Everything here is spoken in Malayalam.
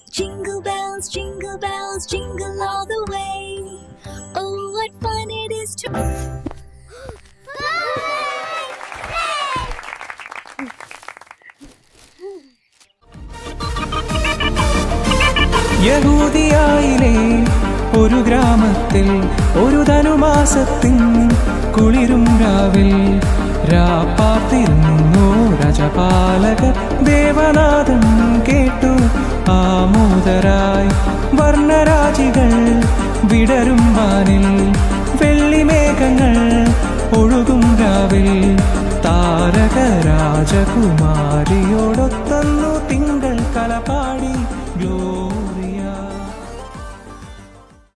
Jingle bells, jingle all the way. Oh, what fun it is to... യഹൂദിയായിലെ ഒരു ഗ്രാമത്തിൽ ഒരു ധനുമാസത്തിൻ കുളിരും രാവിൽ രാപ്പാർത്തിരുന്നു രാജപാലകർ ദേവനാദം കേട്ടു ആമോദരായി വർണ്ണരാജികൾ വിടരും വാനിൽ വെള്ളിമേഘങ്ങൾ ഒഴുകും രാവിൽ താരക രാജകുമാരിയോടൊത്തന്നു തിങ്കൾ കലപാടി